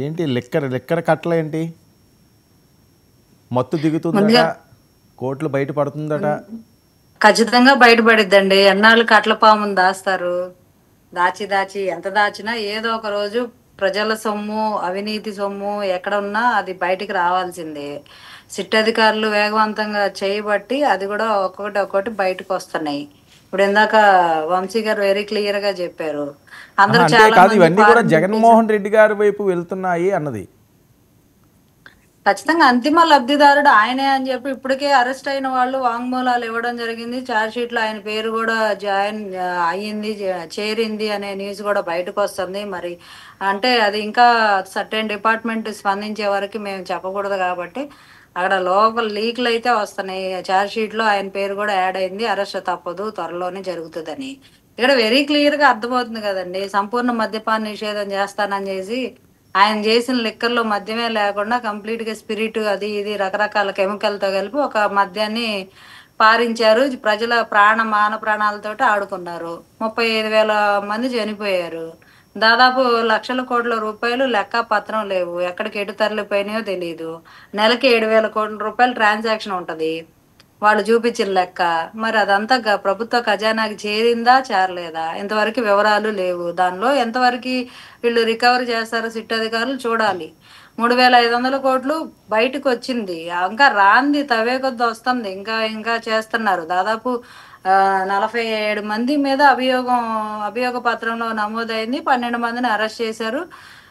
ఏంటి liquor liquor కట్టలేంటి? మత్తు దిగుతుందట, ముందుగా కోట్లు బయట పడుతుందట. ఖచ్చితంగా బయటపడిద్దండి. ఎన్నాళ్ళు కట్ల పాముని దాస్తారు. దాచి దాచి ఎంత దాచినా ఏదో ఒక రోజు ప్రజల సొమ్ము, అవినీతి సొమ్ము ఎక్కడ ఉన్నా అది బయటికి రావాల్సిందే. సిట్ అధికారులు వేగవంతంగా చేయబట్టి అది కూడా ఒక్కొక్కటి ఒక్కొక్కటి బయటకు వస్తున్నాయి. ఇప్పుడు ఇందాక వంశీ గారు వెరీ క్లియర్ గా చెప్పారు. అందరూ అంటే చాలా కాదు, మంది ఇవన్నీ కూడా ఫారిన్ బ్రిటిష్ జగన్మోహన్ రెడ్డి గారి వైపు వెళ్తున్నాయి అన్నది. ఖచ్చితంగా అంతిమ లబ్ధిదారుడు ఆయనే అని చెప్పి ఇప్పటికే అరెస్ట్ అయిన వాళ్ళు వాంగ్మూలాలు ఇవ్వడం జరిగింది. ఛార్జ్ షీట్ లో ఆయన పేరు కూడా జాయిన్ అయ్యింది, చేరింది అనే న్యూస్ కూడా బయటకు వస్తుంది. మరి అంటే అది ఇంకా సర్టెన్ డిపార్ట్మెంట్ స్పందించే వరకు మేము చెప్పకూడదు కాబట్టి అక్కడ లోపల లీక్లు అయితే వస్తున్నాయి. ఛార్జ్ షీట్ లో ఆయన పేరు కూడా యాడ్ అయింది, అరెస్ట్ తప్పదు, త్వరలోనే జరుగుతుందని. ఇక్కడ వెరీ క్లియర్ గా అర్థమవుతుంది కదండి. సంపూర్ణ మద్యపాన నిషేధం చేస్తానని చేసి ఆయన చేసిన లిక్కర్లో మద్యమే లేకుండా కంప్లీట్ గా స్పిరిట్ అది ఇది రకరకాల కెమికల్ తో కలిపి ఒక మద్యాన్ని పారించారు. ప్రజల మాన ప్రాణాలతోటి ఆడుకున్నారు. 35,000 మంది చనిపోయారు. దాదాపు లక్షల కోట్ల రూపాయలు లెక్క పత్రం లేవు, ఎక్కడికి ఎటు తరలిపోయినాయో తెలియదు. నెలకి 7,000 కోట్ల రూపాయలు ట్రాన్సాక్షన్ ఉంటది వాళ్ళు చూపించిన లెక్క. మరి అదంతా ప్రభుత్వ ఖజానాకి చేరిందా చేరలేదా ఇంతవరకు వివరాలు లేవు. దానిలో ఎంతవరకు వీళ్ళు రికవరీ చేస్తారో సిట్ అధికారులు చూడాలి. 3,500 కోట్లు బయటకు వచ్చింది, ఇంకా రాంది తవ్వే కొద్ది వస్తుంది, ఇంకా ఇంకా చేస్తున్నారు. దాదాపు 47 మంది మీద అభియోగ పత్రంలో నమోదైంది. 12 మందిని అరెస్ట్ చేశారు.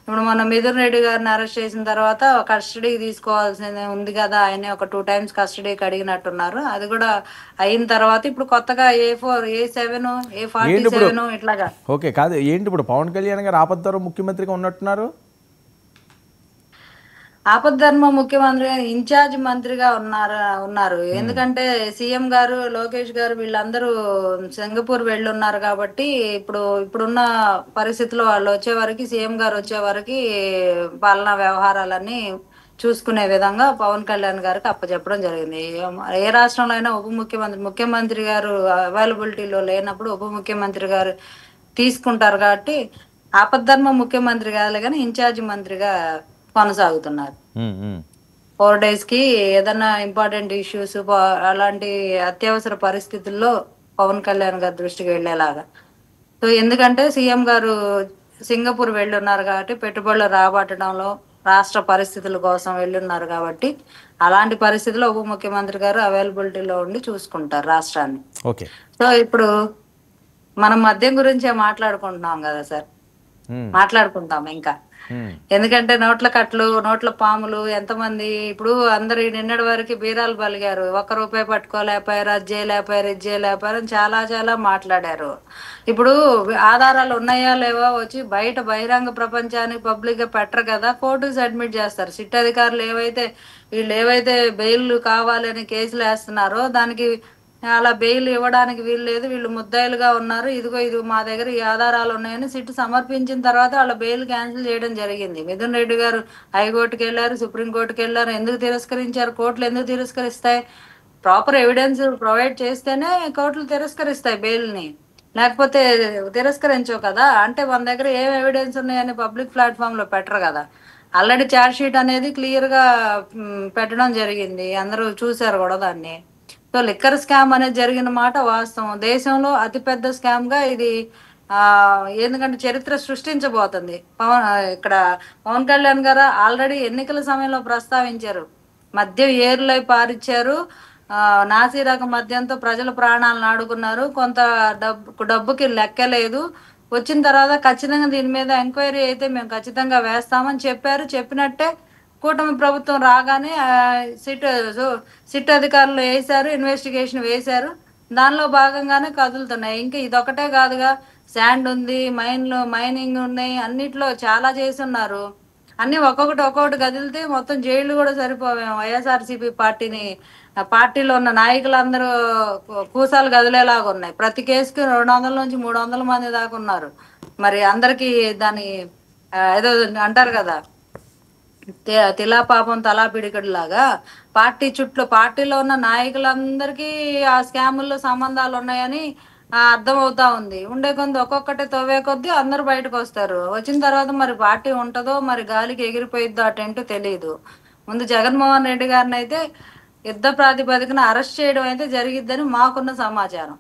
ఇప్పుడు మన మిథున్ రెడ్డి గారిని అరెస్ట్ చేసిన తర్వాత కస్టడీకి తీసుకోవాల్సింది ఉంది కదా, ఆయన ఒక 2 టైమ్స్ కస్టడీకి అడిగినట్టున్నారు. అది కూడా అయిన తర్వాత ఇప్పుడు కొత్తగా A4, A7, ఏంటి ఇప్పుడు? A47 ఇట్లాగా. ఓకే, కాదు ఏంటి ఇప్పుడు పవన్ కళ్యాణ్ గారు ఆపద్దరు ముఖ్యమంత్రిగా ఉన్నట్టున్నారు. ఆపద్ధర్మ ముఖ్యమంత్రి ఇన్ఛార్జ్ మంత్రిగా ఉన్నారు. ఎందుకంటే సీఎం గారు, లోకేష్ గారు వీళ్ళందరూ సింగపూర్ వెళ్ళి ఉన్నారు కాబట్టి ఇప్పుడున్న పరిస్థితుల్లో వాళ్ళు వచ్చే వరకు, సీఎం గారు వచ్చే వరకు పాలనా వ్యవహారాలన్నీ చూసుకునే విధంగా పవన్ కళ్యాణ్ గారికి అప్పచెప్పడం జరిగింది. ఏ రాష్ట్రంలో అయినా ముఖ్యమంత్రి గారు అవైలబిలిటీలో లేనప్పుడు ఉప ముఖ్యమంత్రి గారు తీసుకుంటారు కాబట్టి ఆపద్ధర్మ ముఖ్యమంత్రి కాదు కానీ ఇన్ఛార్జ్ మంత్రిగా కొనసాగుతున్నారు. 4 days కి ఏదైనా ఇంపార్టెంట్ ఇష్యూస్, అలాంటి అత్యవసర పరిస్థితుల్లో పవన్ కళ్యాణ్ గారి దృష్టికి వెళ్ళేలాగా. సో ఎందుకంటే సీఎం గారు సింగపూర్ వెళ్ళి ఉన్నారు కాబట్టి పెట్టుబడులు రాబట్టడంలో రాష్ట్ర పరిస్థితుల కోసం వెళ్ళున్నారు కాబట్టి అలాంటి పరిస్థితుల్లో ఉప ముఖ్యమంత్రి గారు అవైలబిలిటీలో ఉండి చూసుకుంటారు రాష్ట్రాన్ని. ఓకే, సో ఇప్పుడు మనం మద్యం గురించే మాట్లాడుకుంటున్నాం కదా సార్, మాట్లాడుకుంటాం ఇంకా. ఎందుకంటే నోట్ల కట్లు, నోట్ల పాములు ఎంతమంది ఇప్పుడు అందరు నిన్నటి వరకు బీరాలు పలిగారు. ₹1 పట్టుకోలేకపోయారు, అది చేయలేకపోయారు, ఇది చేయలేకపోయారు అని చాలా చాలా మాట్లాడారు. ఇప్పుడు ఆధారాలు ఉన్నాయా లేవా వచ్చి బయట బహిరంగ ప్రపంచానికి పబ్లిక్ గా పెట్టరు కదా, కోర్టుకు సబ్మిట్ చేస్తారు. సిట్ అధికారులు వీళ్ళు ఏవైతే బెయిల్ కావాలని కేసులు వేస్తున్నారో దానికి అలా బెయిల్ ఇవ్వడానికి వీలు లేదు, వీళ్ళు ముద్దాయిలుగా ఉన్నారు, ఇది మా దగ్గర ఈ ఆధారాలు ఉన్నాయని సిట్ సమర్పించిన తర్వాత వాళ్ళ బెయిల్ క్యాన్సిల్ చేయడం జరిగింది. మిథున్ రెడ్డి గారు హైకోర్టుకి వెళ్ళారు, సుప్రీంకోర్టుకి వెళ్ళారు. ఎందుకు తిరస్కరించారు? కోర్టులు ఎందుకు తిరస్కరిస్తాయి? ప్రాపర్ ఎవిడెన్స్ ప్రొవైడ్ చేస్తేనే కోర్టులు తిరస్కరిస్తాయి బెయిల్ని, లేకపోతే తిరస్కరించవు కదా. అంటే మన దగ్గర ఏం ఎవిడెన్స్ ఉన్నాయని పబ్లిక్ ప్లాట్ఫామ్ లో పెట్టరు కదా. ఆల్రెడీ ఛార్జ్ షీట్ అనేది క్లియర్ గా పెట్టడం జరిగింది, అందరూ చూశారు కూడా దాన్ని. సో లిక్కర్ స్కామ్ అనేది జరిగిన మాట వాస్తవం. దేశంలో అతిపెద్ద స్కామ్ గా ఇది ఎందుకంటే చరిత్ర సృష్టించబోతుంది. ఇక్కడ పవన్ కళ్యాణ్ గారు ఆల్రెడీ ఎన్నికల సమయంలో ప్రస్తావించారు, మద్యం ఏరులై పారిచ్చారు, నాసి రకం మద్యంతో ప్రజల ప్రాణాలను ఆడుకున్నారు, కొంత డబ్బుకి లెక్కలేదు, వచ్చిన తర్వాత ఖచ్చితంగా దీని మీద ఎంక్వైరీ అయితే మేము ఖచ్చితంగా వేస్తామని చెప్పారు. చెప్పినట్టే కూటమి ప్రభుత్వం రాగానే సిట్ అధికారులు వేశారు, ఇన్వెస్టిగేషన్ వేశారు. దానిలో భాగంగానే కదులుతున్నాయి. ఇంకా ఇదొకటే కాదుగా, శాండ్ ఉంది, మైనింగ్ ఉన్నాయి, అన్నిట్లో చాలా చేస్తున్నారు. అన్ని ఒక్కొక్కటి కదిలితే మొత్తం జైళ్లు కూడా సరిపోవేమో. వైఎస్ఆర్సీపీ పార్టీలో ఉన్న నాయకులందరూ కూసాలు కదిలేలాగా ఉన్నాయి. ప్రతి కేసుకి 200 నుంచి 300 మంది దాకా ఉన్నారు. మరి అందరికి దాని ఏదో అంటారు కదా, తిలా పాపం తలా పిడికడు లాగా పార్టీలో ఉన్న నాయకులందరికీ ఆ స్కాముల్లో సంబంధాలు ఉన్నాయని అర్థం అవుతా ఉంది. ఉండే కొద్ది ఒక్కొక్కటి తవ్వే కొద్దీ అందరూ బయటకు వస్తారు. వచ్చిన తర్వాత మరి పార్టీ ఉంటుందో మరి గాలికి ఎగిరిపోయిద్దో ఆ టెంట్ తెలియదు. ముందు జగన్మోహన్ రెడ్డి గారిని అయితే యుద్ధ ప్రాతిపదికన అరెస్ట్ చేయడం అయితే జరిగిద్దని మాకున్న సమాచారం.